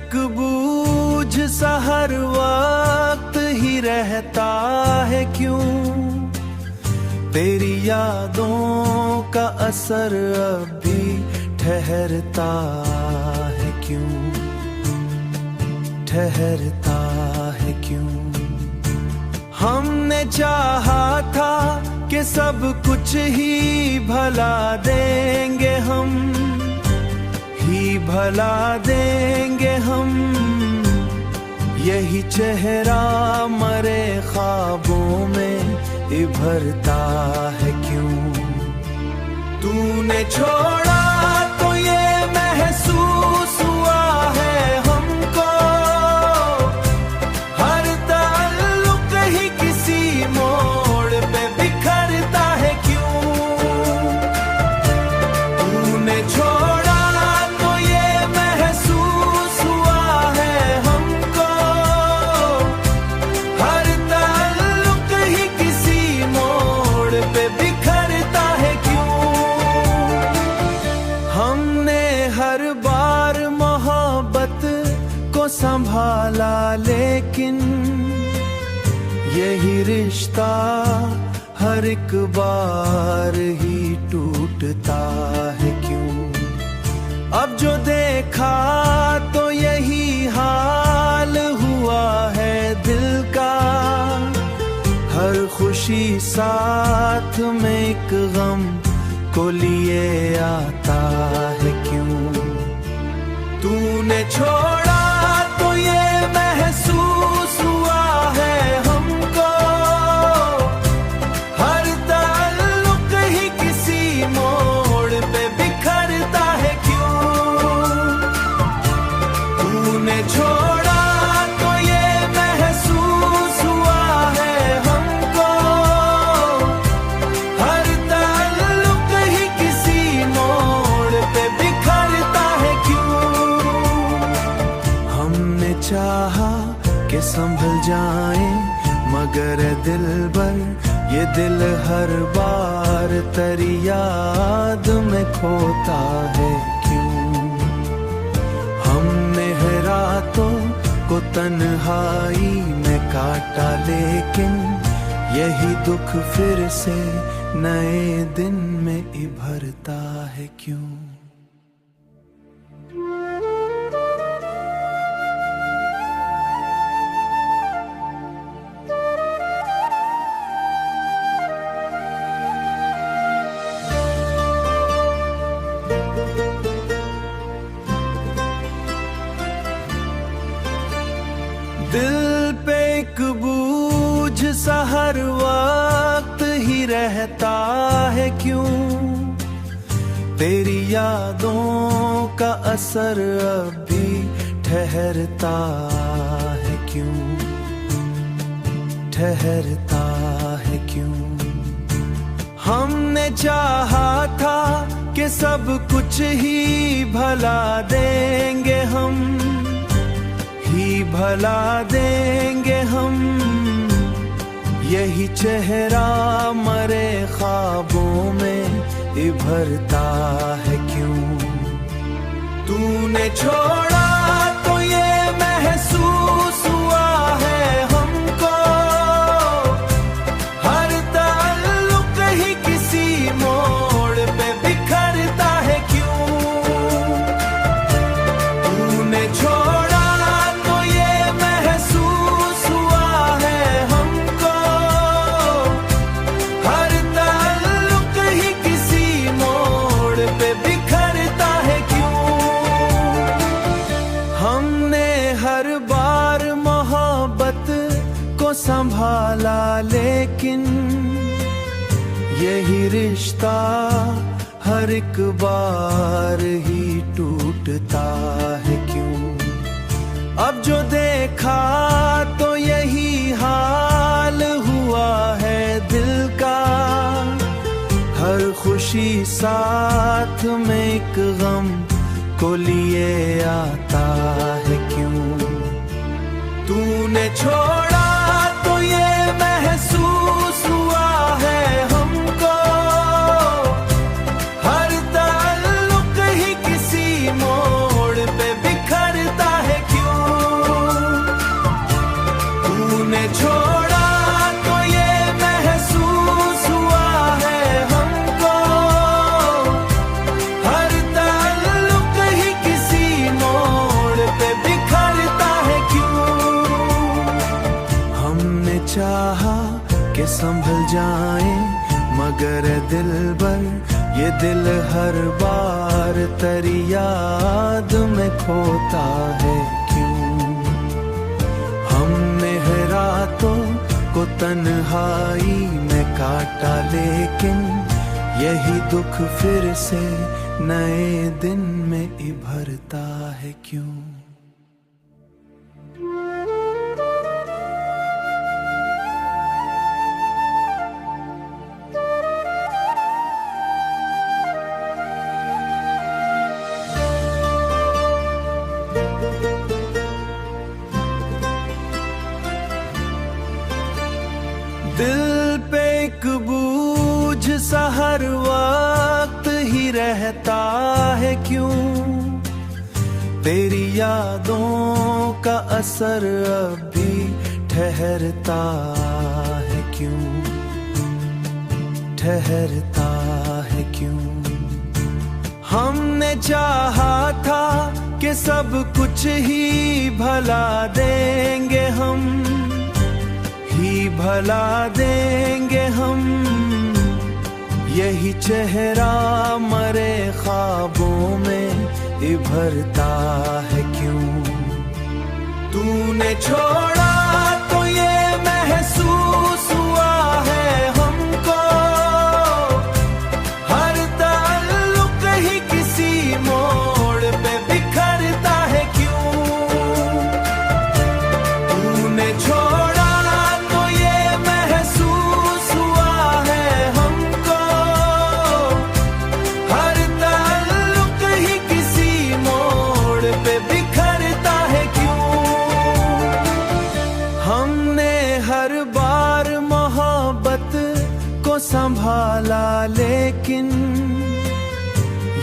एक बूझ सा हर वक्त ही रहता है क्यों? तेरी यादों का असर अब भी ठहरता है क्यों? ठहरता है क्यों? हमने चाहा था कि सब कुछ ही भला देंगे हम, ही भला देंगे हम। यही चेहरा मरे ख्वाबों में इभरता है क्यों? तूने छोड़ा तो ये महसूस हुआ है हमको, हर ताल्लुक ही किसी मोड़ पे बिखरता है क्यों? तूने छोड़ा तो ये महसूस हुआ है हमको, हर ताल्लुक ही किसी मोड़ पे बिखरता है क्यों? हमने हर बार मोहब्बत को संभाला, लेकिन यही रिश्ता हर एक बार ही टूटता है क्यों? अब जो देखा तो यही हाल हुआ है दिल का, हर खुशी साथ में एक गम को लिए आता है क्यों? तूने छोड़ा तो ये महसूस हुआ है हमको, हर ताल्लुक ही किसी मोड़ पे बिखरता है क्यों? तूने छोड़ा तो ये महसूस हुआ है हमको, हर ताल्लुक ही किसी मोड़ पे बिखरता है क्यों? हमने चाहा कि संभल जाए, मगर दिलबर ये दिल हर बार तेरी याद में खोता है क्यों? हमने है रातों को तन्हाई में काटा, लेकिन यही दुख फिर से नए दिन में इभरता है क्यों? दिल पे एक बूझ सा हर वक्त ही रहता है क्यों? तेरी यादों का असर अब भी ठहरता है क्यों? ठहरता है क्यों? हमने चाहा था कि सब कुछ ही भला देंगे हम, ही भला देंगे हम। यही चेहरा मरे ख्वाबों में इभरता है क्यों? तूने छोड़ा तो ये महसूस हुआ है हमको, हर ताल्लुक ही किसी मोड़ पे बिखरता है क्यों? तूने छोड़ा तो ये महसूस हुआ है हमको, हर ताल्लुक ही किसी मोड़ पे बिखरता है क्यों? हमने हर बार मोहब्बत को संभाला, लेकिन यही रिश्ता हर एक बार ही टूटता है क्यों? अब जो देखा तो यही हाल हुआ है दिल का, हर खुशी साथ में एक गम को लिए आता है क्यों? तूने छोड़ा तो ये महसूस हुआ है हमको, हर ताल्लुक ही किसी मोड़ पे बिखरता है क्यों? संभल जाए, मगर दिलबर ये दिल हर बार तेरी याद में खोता है क्यों। हमने रातों को तन्हाई में काटा, लेकिन यही दुख फिर से नए दिन में इभरता है क्यों। दिल पे एक बोझ सा हर वक्त ही रहता है क्यों। तेरी यादों का असर अब भी ठहरता है क्यों, ठहरता है क्यों। हमने चाहा था कि सब कुछ ही भला देंगे हम, ही भला देंगे हम। यही चेहरा मरे ख्वाबों में इभरता है क्यों। तूने छोड़ा तो ये महसूस हुआ है हमको, हर ताल्लुक ही किसी मोड़ पे बिखरता है क्यों। तूने छोड़ा संभाला, लेकिन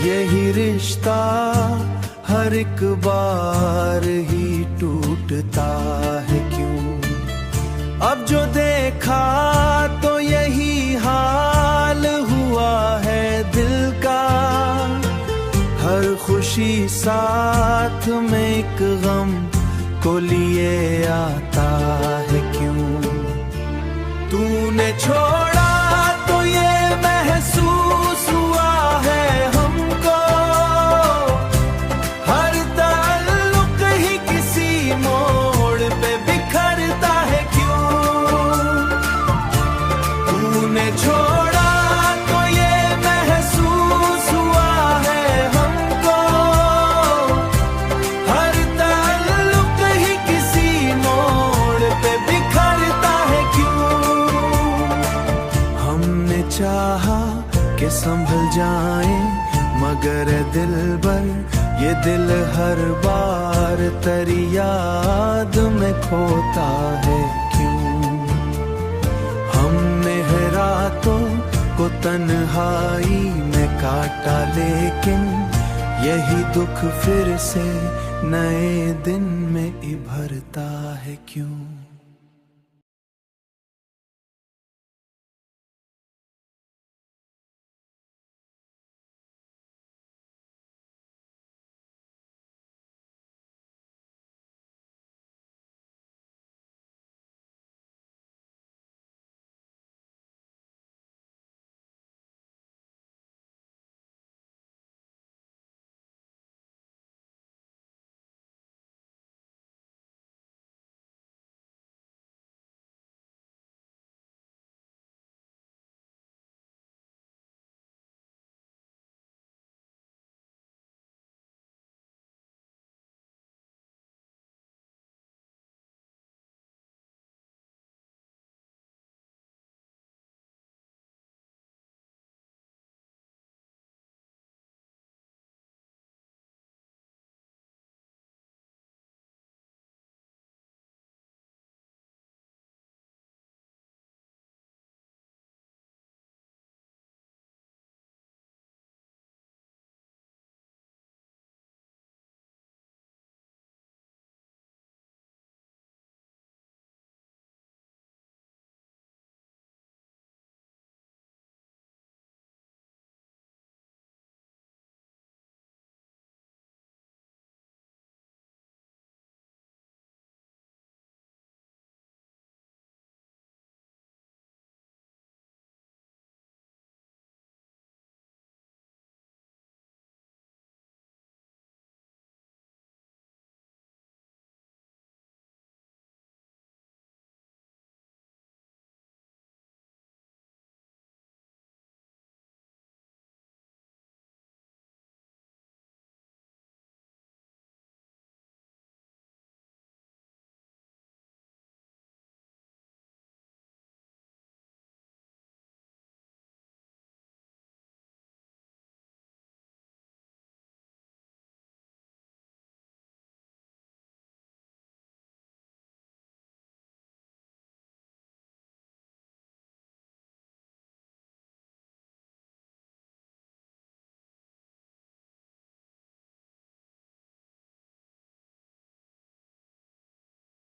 यही रिश्ता हर एक बार ही टूटता है क्यों। अब जो देखा तो यही हाल हुआ है दिल का, हर खुशी साथ में एक गम को लिए आता है क्यों। तूने छोड़ा तो ये महसूस हुआ है हमको, हर ताल्लुक ही किसी मोड़ पे बिखरता है क्यों। तूने छोड़ा तो ये महसूस हुआ है हमको, हर ताल्लुक ही किसी मोड़ पे बिखरता है क्यों। चाहा कि संभल जाए, मगर दिलबर ये दिल हर बार तेरी याद में खोता है क्यों। हमने रातों को तन्हाई में काटा, लेकिन यही दुख फिर से नए दिन में इभरता है क्यों।